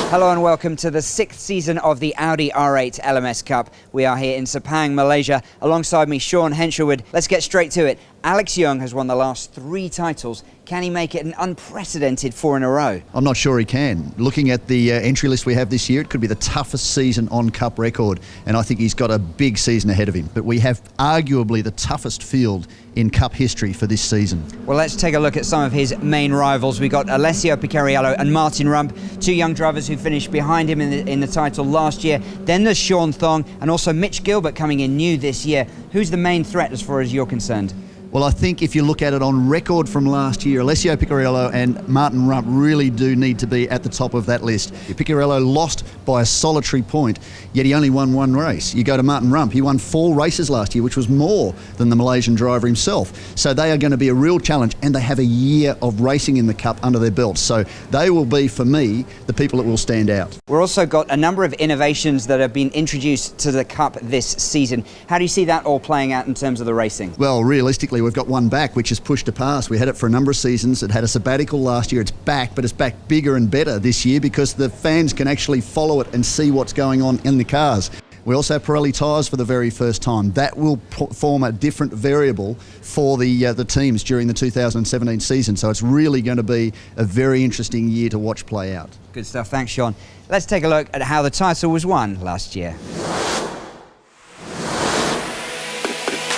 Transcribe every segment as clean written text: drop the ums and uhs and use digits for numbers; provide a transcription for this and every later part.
Hello and welcome to the 6th season of the Audi R8 LMS Cup. We are here in Sepang, Malaysia. Alongside me, Sean Hensherwood. Let's get straight to it. Alex Young has won the last 3 titles. Can he make it an unprecedented 4 in a row? I'm not sure he can. Looking at the entry list we have this year, it could be the toughest season on Cup record, and I think he's got a big season ahead of him. But we have arguably the toughest field in Cup history for this season. Well, let's take a look at some of his main rivals. We've got Alessio Picariello and Martin Rump, 2 young drivers who finished behind him in the title last year. Then there's Sean Thong and also Mitch Gilbert coming in new this year. Who's the main threat as far as you're concerned? Well, I think if you look at it on record from last year, Alessio Picariello and Martin Rump really do need to be at the top of that list. Picariello lost by a solitary point, yet he only won 1 race. You go to Martin Rump, he won 4 races last year, which was more than the Malaysian driver himself. So they are going to be a real challenge, and they have a year of racing in the Cup under their belts. So they will be, for me, the people that will stand out. We've also got a number of innovations that have been introduced to the Cup this season. How do you see that all playing out in terms of the racing? Well, realistically, we've got one back which is pushed to pass. We had it for a number of seasons. It had a sabbatical last year. It's back, but it's back bigger and better this year because the fans can actually follow it and see what's going on in the cars. We also have Pirelli tyres for the very first time. That will form a different variable for the teams during the 2017 season. So it's really going to be a very interesting year to watch play out. Good stuff. Thanks, Sean. Let's take a look at how the title was won last year.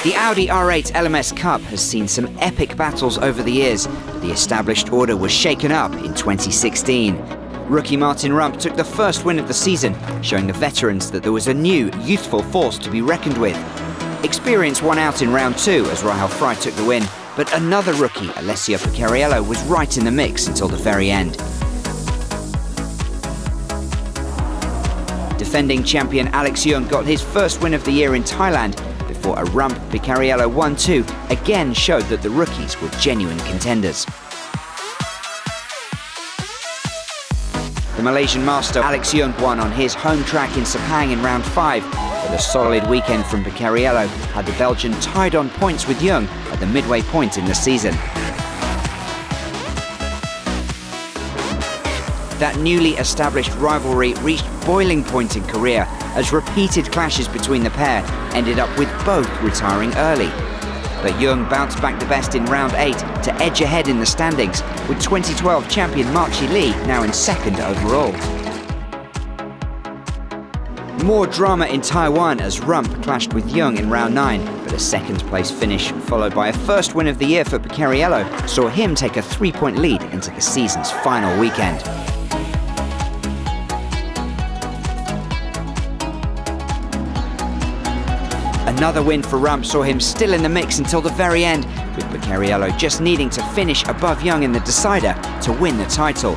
The Audi R8 LMS Cup has seen some epic battles over the years, but the established order was shaken up in 2016. Rookie Martin Rump took the first win of the season, showing the veterans that there was a new, youthful force to be reckoned with. Experience won out in round 2 as Rahel Fry took the win, but another rookie, Alessio Picariello, was right in the mix until the very end. Defending champion Alex Young got his first win of the year in Thailand, before a Rump Picariello 1-2 again showed that the rookies were genuine contenders. The Malaysian master Alex Young won on his home track in Sepang in round 5, but a solid weekend from Picariello had the Belgian tied on points with Young at the midway point in the season. That newly established rivalry reached boiling point in Korea as repeated clashes between the pair ended up with both retiring early. But Young bounced back the best in round 8 to edge ahead in the standings, with 2012 champion Mark Chi Lee now in 2nd overall. More drama in Taiwan as Rump clashed with Young in round 9, but a 2nd place finish, followed by a first win of the year for Picariello, saw him take a 3-point lead into the season's final weekend. Another win for Rump saw him still in the mix until the very end, with Picariello just needing to finish above Young in the decider to win the title.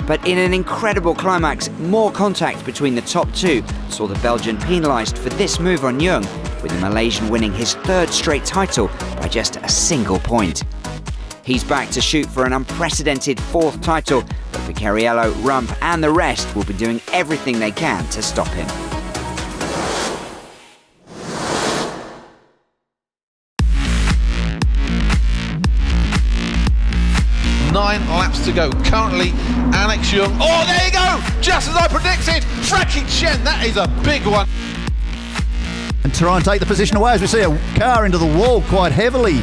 But in an incredible climax, more contact between the top 2 saw the Belgian penalised for this move on Young, with the Malaysian winning his 3rd straight title by just a single point. He's back to shoot for an unprecedented 4th title, but Picariello, Rump and the rest will be doing everything they can to stop him. 9 laps to go. Currently, Alex Young. Oh, there you go! Just as I predicted! Frankie Chen, that is a big one. And try and take the position away as we see a car into the wall quite heavily.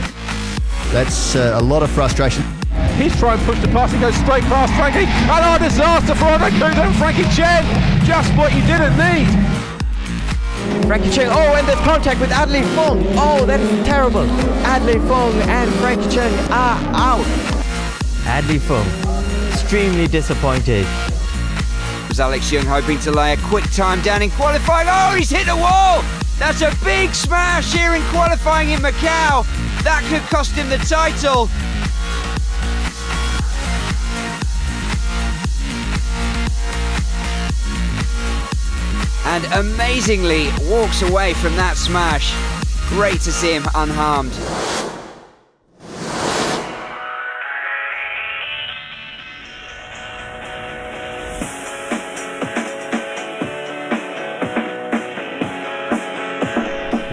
That's a lot of frustration. He's trying to push the pass, he goes straight past Frankie. And a disaster for Andre Kudo and Frankie Chen. Just what you didn't need. Frankie Chen, oh, and the contact with Adley Fong. Oh, that is terrible. Adley Fong and Frankie Chen are out. Adley Fong, extremely disappointed. Was Alex Young hoping to lay a quick time down in qualifying? Oh, he's hit the wall! That's a big smash here in qualifying in Macau. That could cost him the title. And amazingly walks away from that smash. Great to see him unharmed.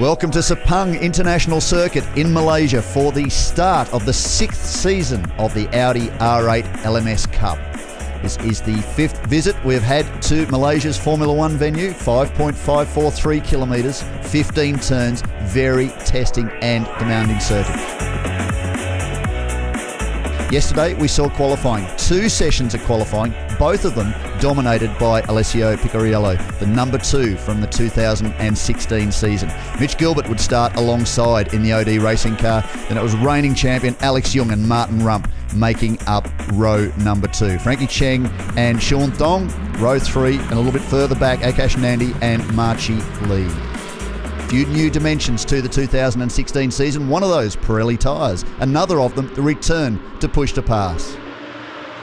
Welcome to Sepang International Circuit in Malaysia for the start of the 6th season of the Audi R8 LMS Cup. This is the 5th visit we've had to Malaysia's Formula One venue, 5.543 kilometres, 15 turns, very testing and demanding circuit. Yesterday we saw qualifying, 2 sessions of qualifying, both of them dominated by Alessio Picariello, the number 2 from the 2016 season. Mitch Gilbert would start alongside in the Audi racing car, then it was reigning champion Alex Young and Martin Rump making up row number 2. Frankie Cheng and Sean Thong, row 3, and a little bit further back, Akash Nandi and Marchi Lee. Few new dimensions to the 2016 season. One of those, Pirelli tyres. Another of them, the return to push to pass.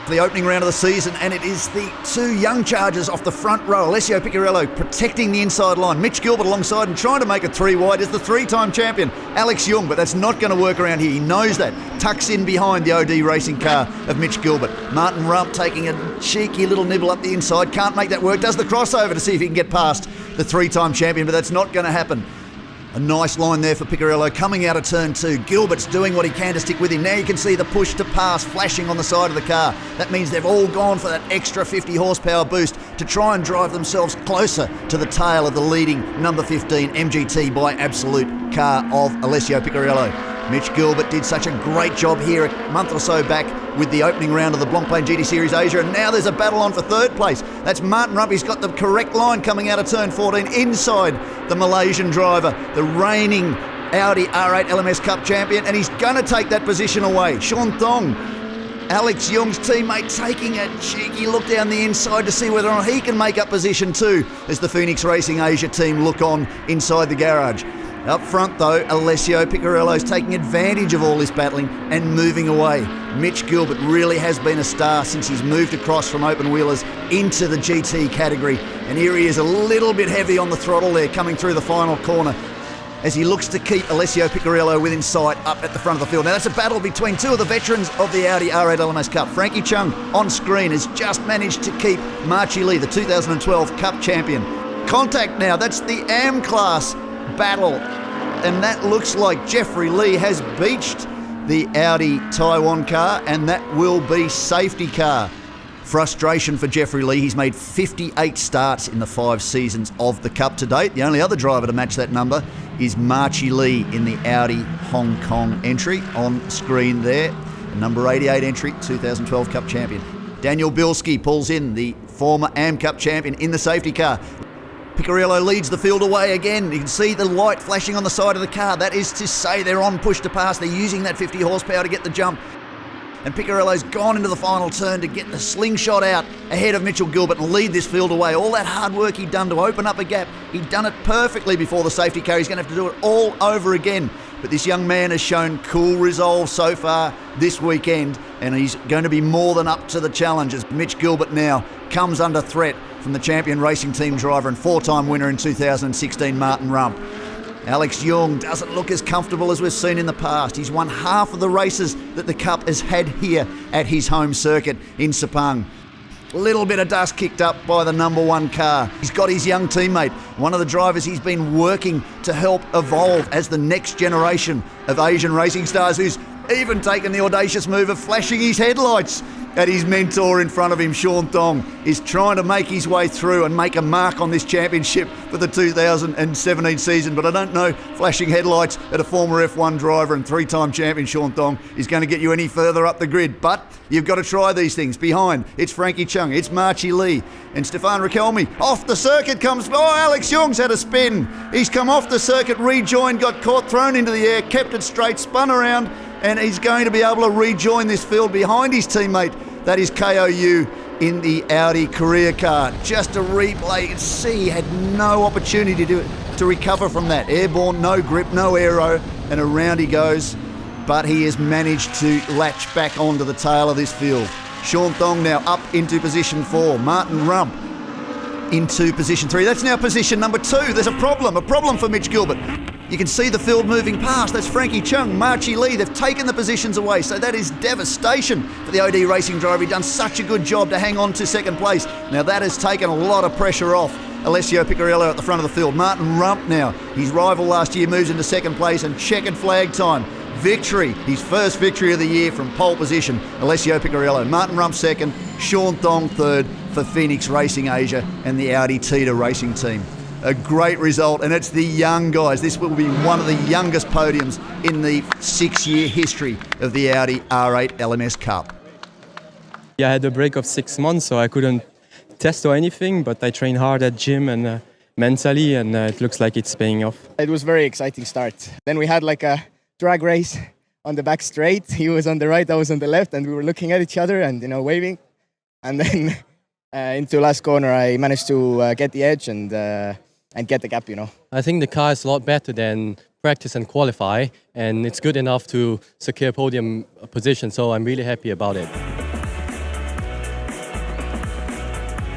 The opening round of the season, and it is the 2 young chargers off the front row. Alessio Picariello protecting the inside line. Mitch Gilbert alongside and trying to make it 3 wide is the 3-time champion, Alex Young, but that's not going to work around here. He knows that. Tucks in behind the OD racing car of Mitch Gilbert. Martin Rump taking a cheeky little nibble up the inside. Can't make that work. Does the crossover to see if he can get past the 3-time champion, but that's not going to happen. A nice line there for Picariello coming out of turn 2. Gilbert's doing what he can to stick with him. Now you can see the push to pass flashing on the side of the car. That means they've all gone for that extra 50 horsepower boost to try and drive themselves closer to the tail of the leading number 15 MGT by Absolute car of Alessio Picariello. Mitch Gilbert did such a great job here a month or so back with the opening round of the Blancpain GT Series Asia, and now there's a battle on for 3rd place. That's Martin Rump. He's got the correct line coming out of turn 14 inside the Malaysian driver, the reigning Audi R8 LMS Cup champion, and he's going to take that position away. Sean Thong, Alex Young's teammate, taking a cheeky look down the inside to see whether or not he can make up position 2 as the Phoenix Racing Asia team look on inside the garage. Up front though, Alessio Picariello's taking advantage of all this battling and moving away. Mitch Gilbert really has been a star since he's moved across from open wheelers into the GT category, and here he is a little bit heavy on the throttle there coming through the final corner as he looks to keep Alessio Picariello within sight up at the front of the field. Now that's a battle between 2 of the veterans of the Audi R8 LMS Cup. Frankie Chung on screen has just managed to keep Marchi Lee, the 2012 Cup champion. Contact now, that's the AM class battle, and that looks like Jeffrey Lee has beached the Audi Taiwan car, and that will be safety car. Frustration for Jeffrey Lee. He's made 58 starts in the 5 seasons of the Cup to date. The only other driver to match that number is Marchi Lee in the Audi Hong Kong entry on screen there. Number 88 entry, 2012 Cup champion. Daniel Bilski pulls in, the former AM Cup champion, in the safety car. Picariello leads the field away again. You can see the light flashing on the side of the car. That is to say they're on push to pass. They're using that 50 horsepower to get the jump. And Picariello's gone into the final turn to get the slingshot out ahead of Mitchell Gilbert and lead this field away. All that hard work he'd done to open up a gap, he'd done it perfectly before the safety car. He's going to have to do it all over again. But this young man has shown cool resolve so far this weekend, and he's going to be more than up to the challenge as Mitch Gilbert now comes under threat from the champion racing team driver and 4-time winner in 2016, Martin Rump. Alex Young doesn't look as comfortable as we've seen in the past. He's won half of the races that the Cup has had here at his home circuit in Sepang. A little bit of dust kicked up by the number 1 car. He's got his young teammate, one of the drivers he's been working to help evolve as the next generation of Asian racing stars, who's even taken the audacious move of flashing his headlights at his mentor in front of him. Sean Thong is trying to make his way through and make a mark on this championship for the 2017 season, but I don't know flashing headlights at a former F1 driver and 3-time champion Sean Thong is going to get you any further up the grid, but you've got to try these things. Behind, it's Frankie Chung, it's Marchi Lee, and Stefan Riquelme. Off the circuit comes, Alex Young's had a spin. He's come off the circuit, rejoined, got caught, thrown into the air, kept it straight, spun around, and he's going to be able to rejoin this field behind his teammate. That is KOU in the Audi Korea car. Just a replay. You can see he had no opportunity to recover from that. Airborne, no grip, no aero, and around he goes. But he has managed to latch back onto the tail of this field. Sean Thong now up into position 4. Martin Rump into position 3. That's now position number 2. There's a problem for Mitch Gilbert. You can see the field moving past. That's Frankie Chung, Marchi Lee. They've taken the positions away, so that is devastation for the OD racing driver. He's done such a good job to hang on to second place. Now that has taken a lot of pressure off Alessio Picariello at the front of the field. Martin Rump now, his rival last year, moves into second place, and checkered flag time. victory. His first victory of the year from pole position. Alessio Picariello, Martin Rump second, Sean Thong third for Phoenix Racing Asia and the Audi Tita racing team. A great result, and it's the young guys. This will be one of the youngest podiums in the 6-year history of the Audi R8 LMS Cup. Yeah, I had a break of 6 months, so I couldn't test or anything, but I trained hard at gym and mentally, and it looks like it's paying off. It was a very exciting start. Then we had like a drag race on the back straight. He was on the right, I was on the left, and we were looking at each other and, waving. And then into last corner, I managed to get the edge and get the gap, I think the car is a lot better than practice and qualify, and it's good enough to secure podium position, so I'm really happy about it.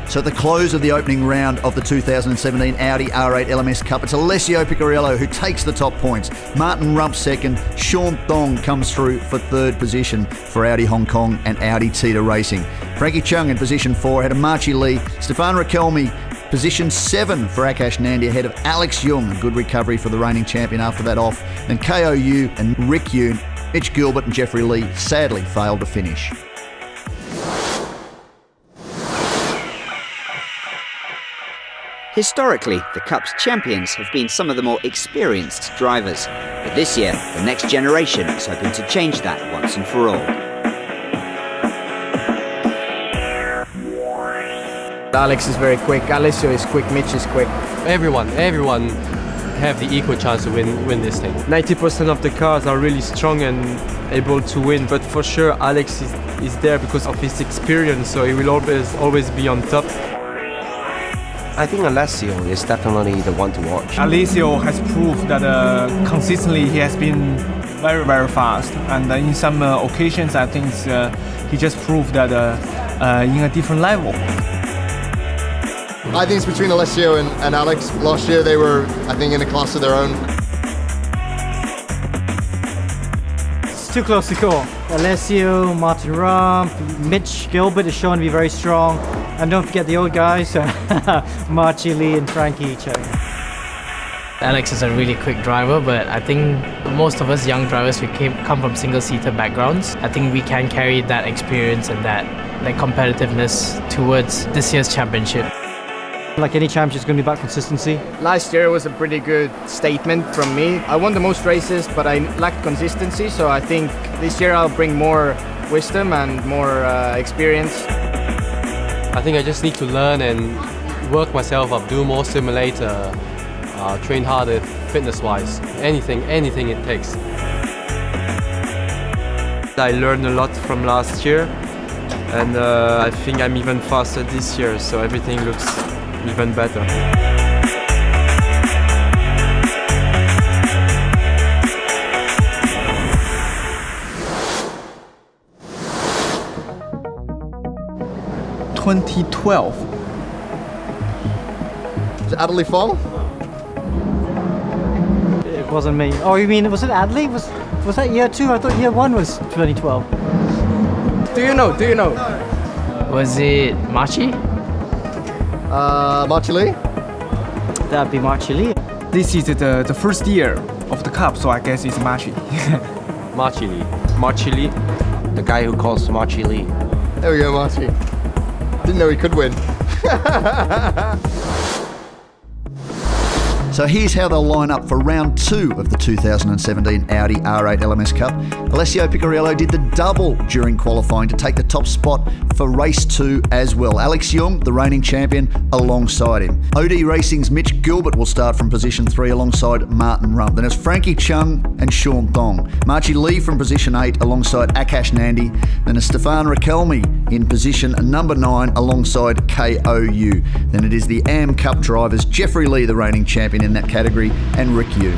So at the close of the opening round of the 2017 Audi R8 LMS Cup, it's Alessio Picariello who takes the top points. Martin Rump second, Sean Thong comes through for third position for Audi Hong Kong and Audi Tita Racing. Frankie Chung in position 4 ahead of Marchi Lee. Stefan Rakelmi, position 7 for Akash Nandi ahead of Alex Young. A good recovery for the reigning champion after that off. Then KO Yu and Rick Yoon, Mitch Gilbert and Jeffrey Lee sadly failed to finish. Historically, the Cup's champions have been some of the more experienced drivers, but this year, the next generation is hoping to change that once and for all. Alex is very quick, Alessio is quick, Mitch is quick. Everyone have the equal chance to win this thing. 90% of the cars are really strong and able to win, but for sure Alex is there because of his experience, so he will always be on top. I think Alessio is definitely the one to watch. Alessio has proved that consistently he has been very, very fast. And in some occasions, I think he just proved that in a different level. I think it's between Alessio and Alex. Last year they were, I think, in a class of their own. It's too close to call. Alessio, Martin Rump, Mitch Gilbert is shown to be very strong. And don't forget the old guys, Marchi Lee and Frankie Chung. Alex is a really quick driver, but I think most of us young drivers, we come from single-seater backgrounds. I think we can carry that experience and that competitiveness towards this year's championship. Like any championship, it's going to be about consistency. Last year was a pretty good statement from me. I won the most races, but I lacked consistency, so I think this year I'll bring more wisdom and more experience. I think I just need to learn and work myself up, do more simulator, train harder fitness-wise, anything it takes. I learned a lot from last year, and I think I'm even faster this year, so everything looks even better. In 2012. Is it Audi Fong? It wasn't me. Oh, you mean, was it Adley? Was that year 2? I thought year 1 was 2012. Do you know? Was it Marchi? Marchi Lee? That'd be Marchi Lee. This is the first year of the Cup, so I guess it's Marchi. Marchi Lee. Marchi Lee. The guy who calls Marchi Lee. There we go, Marchi. Didn't know he could win. So here's how they'll line up for round 2 of the 2017 Audi R8 LMS Cup. Alessio Picariello did the double during qualifying to take the top spot for race 2 as well. Alex Young, the reigning champion, alongside him. Audi Racing's Mitch Gilbert will start from position 3 alongside Martin Rump. Then it's Frankie Chung and Sean Thong. Marchi Lee from position 8 alongside Akash Nandi. Then it's Stefan Rakelmi in position number 9 alongside KOU. Then it is the AM Cup drivers, Jeffrey Lee, the reigning champion in that category, and Rick Yu.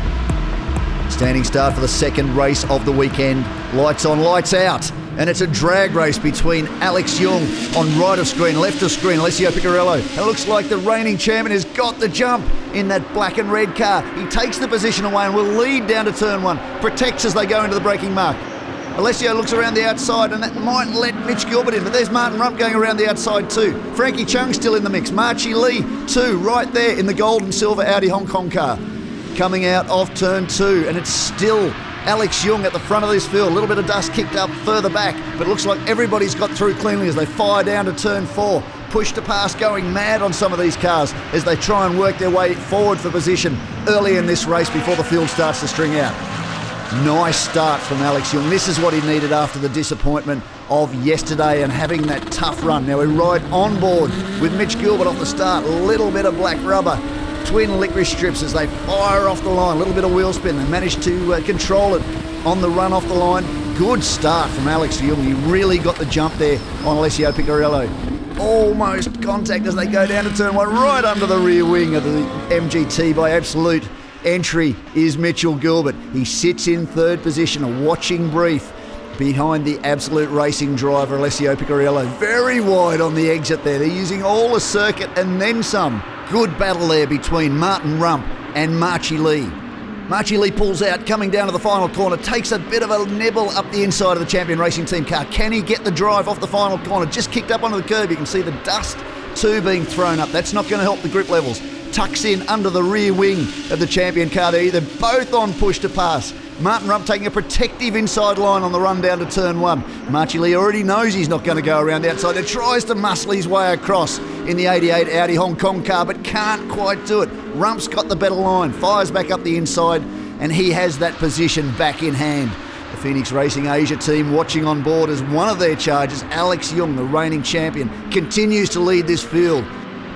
Standing start for the second race of the weekend. Lights on, lights out. And it's a drag race between Alex Young on right of screen, left of screen, Alessio Picariello. It looks like the reigning champion has got the jump in that black and red car. He takes the position away and will lead down to turn 1. Protects as they go into the braking mark. Alessio looks around the outside, and that might let Mitch Gilbert in, but there's Martin Rump going around the outside too. Frankie Chung still in the mix. Marchi Lee too, right there in the gold and silver Audi Hong Kong car. Coming out of turn 2, and it's still Alex Young at the front of this field. A little bit of dust kicked up further back, but it looks like everybody's got through cleanly as they fire down to turn 4. Push to pass going mad on some of these cars as they try and work their way forward for position early in this race before the field starts to string out. Nice start from Alex Young. This is what he needed after the disappointment of yesterday and having that tough run. Now we ride on board with Mitch Gilbert off the start. A little bit of black rubber, twin licorice strips as they fire off the line. A little bit of wheel spin. They managed to control it on the run off the line. Good start from Alex Young. He really got the jump there on Alessio Picariello. Almost contact as they go down to turn 1, right under the rear wing of the MGT by Absolute. Entry is Mitchell Gilbert. He sits in third position, a watching brief behind the Absolute Racing driver, Alessio Picariello. Very wide on the exit there. They're using all the circuit and then some. Good battle there between Martin Rump and Marchie Lee. Marchie Lee pulls out, coming down to the final corner, takes a bit of a nibble up the inside of the Champion Racing Team car. Can he get the drive off the final corner? Just kicked up onto the curb. You can see the dust too being thrown up. That's not going to help the grip levels. Tucks in under the rear wing of the Champion car there. They're both on push to pass. Martin Rump taking a protective inside line on the run down to turn 1. Marchie Lee already knows he's not going to go around the outside. He tries to muscle his way across in the 88 Audi Hong Kong car, but can't quite do it. Rump's got the better line, fires back up the inside, and he has that position back in hand. The Phoenix Racing Asia team watching on board as one of their chargers, Alex Young, the reigning champion, continues to lead this field.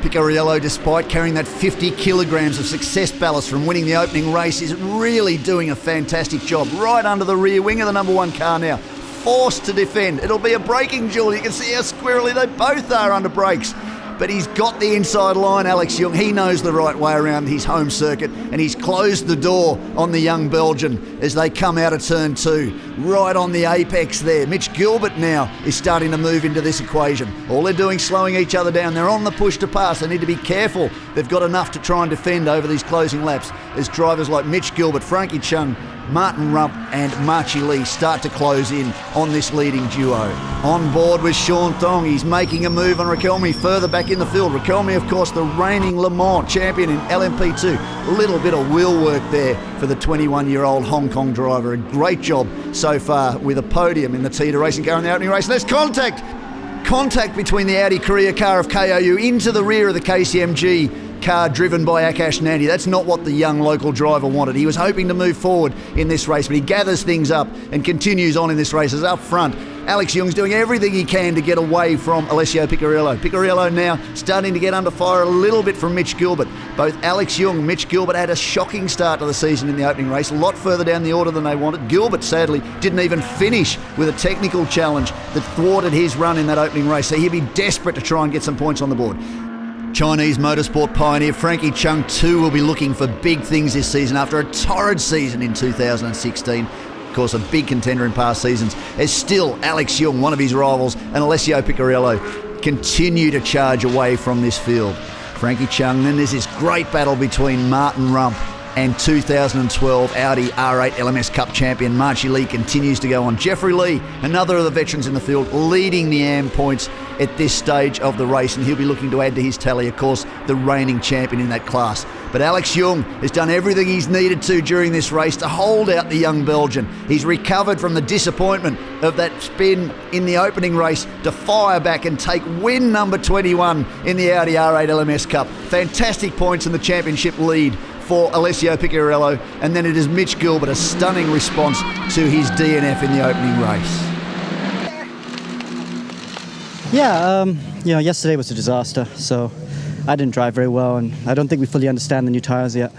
Picariello, despite carrying that 50 kilograms of success ballast from winning the opening race, is really doing a fantastic job. Right under the rear wing of the number 1 car now. Forced to defend. It'll be a braking duel. You can see how squirrely they both are under brakes. But he's got the inside line, Alex Young. He knows the right way around his home circuit, and he's closed the door on the young Belgian as they come out of turn 2. Right on the apex there. Mitch Gilbert now is starting to move into this equation. All they're doing is slowing each other down. They're on the push to pass. They need to be careful. They've got enough to try and defend over these closing laps as drivers like Mitch Gilbert, Frankie Chung, Martin Rump and Marchie Lee start to close in on this leading duo. On board with Sean Thong, he's making a move on Riquelme further back in the field. Riquelme, of course, the reigning Le Mans champion in LMP2. A little bit of wheel work there for the 21-year-old Hong Kong driver. A great job so far with a podium in the Tita Racing car in the opening race. There's contact! Contact between the Audi Korea car of KOU into the rear of the KCMG car driven by Akash Nandi. That's not what the young local driver wanted. He was hoping to move forward in this race, but he gathers things up and continues on in this race. As up front, Alex Young's doing everything he can to get away from Alessio Picariello. Picariello now starting to get under fire a little bit from Mitch Gilbert. Both Alex Young and Mitch Gilbert had a shocking start to the season in the opening race, a lot further down the order than they wanted. Gilbert, sadly, didn't even finish with a technical challenge that thwarted his run in that opening race, so he'll be desperate to try and get some points on the board. Chinese motorsport pioneer Frankie Chung too will be looking for big things this season after a torrid season in 2016. Of course, a big contender in past seasons, as still Alex Young, one of his rivals, and Alessio Picariello continue to charge away from this field. Frankie Chung, then there's this great battle between Martin Rump and 2012 Audi R8 LMS Cup champion Marchie Lee continues to go on. Jeffrey Lee, another of the veterans in the field, leading the AM points at this stage of the race, and he'll be looking to add to his tally, of course, the reigning champion in that class. But Alex Young has done everything he's needed to during this race to hold out the young Belgian. He's recovered from the disappointment of that spin in the opening race to fire back and take win number 21 in the Audi R8 LMS Cup. Fantastic points in the championship lead for Alessio Picariello, and then it is Mitch Gilbert, a stunning response to his DNF in the opening race. Yeah, yesterday was a disaster, so I didn't drive very well, and I don't think we fully understand the new tyres yet.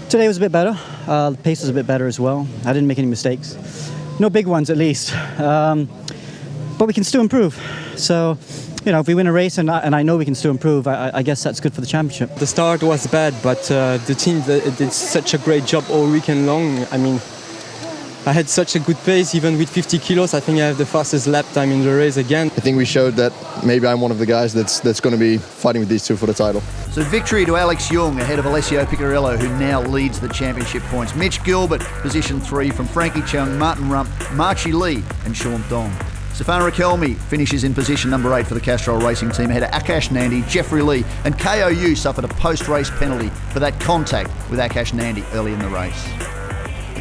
Today was a bit better. The pace was a bit better as well. I didn't make any mistakes. No big ones, at least. But we can still improve. So, if we win a race, and I know we can still improve, I guess that's good for the championship. The start was bad, but the team did such a great job all weekend long. I mean, I had such a good pace, even with 50 kilos. I think I have the fastest lap time in the race again. I think we showed that maybe I'm one of the guys that's going to be fighting with these two for the title. So victory to Alex Young ahead of Alessio Picariello, who now leads the championship points. Mitch Gilbert, position 3 from Frankie Chung, Martin Rump, Marchie Lee and Sean Thong. Stefano Riquelme finishes in position number 8 for the Castrol Racing team ahead of Akash Nandi, Jeffrey Lee, and KOU suffered a post-race penalty for that contact with Akash Nandi early in the race.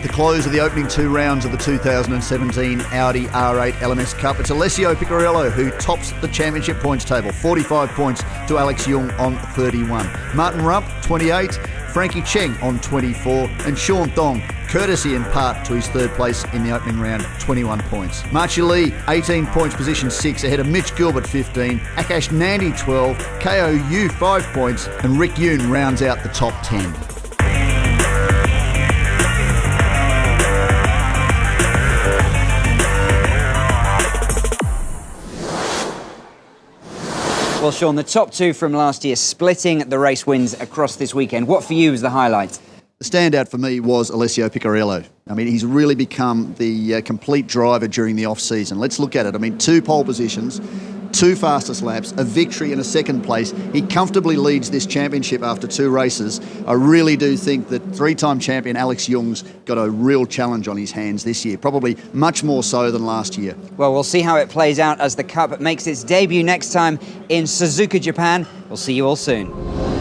the close of the opening 2 rounds of the 2017 Audi R8 LMS Cup. It's Alessio Picariello who tops the championship points table, 45 points to Alex Jung on 31. Martin Rump, 28, Frankie Cheng on 24, and Sean Thong, courtesy in part to his third place in the opening round, 21 points. Marchie Lee, 18 points, position 6, ahead of Mitch Gilbert, 15, Akash Nandi, 12, KO Yu, 5 points, and Rick Yoon rounds out the top 10. Well, Sean, the top 2 from last year splitting the race wins across this weekend. What for you was the highlight? The standout for me was Alessio Picariello. I mean, he's really become the complete driver during the off-season. Let's look at it. I mean, 2 pole positions, 2 fastest laps, a victory and a second place. He comfortably leads this championship after 2 races. I really do think that 3-time champion Alex Jung's got a real challenge on his hands this year, probably much more so than last year. Well, we'll see how it plays out as the Cup makes its debut next time in Suzuka, Japan. We'll see you all soon.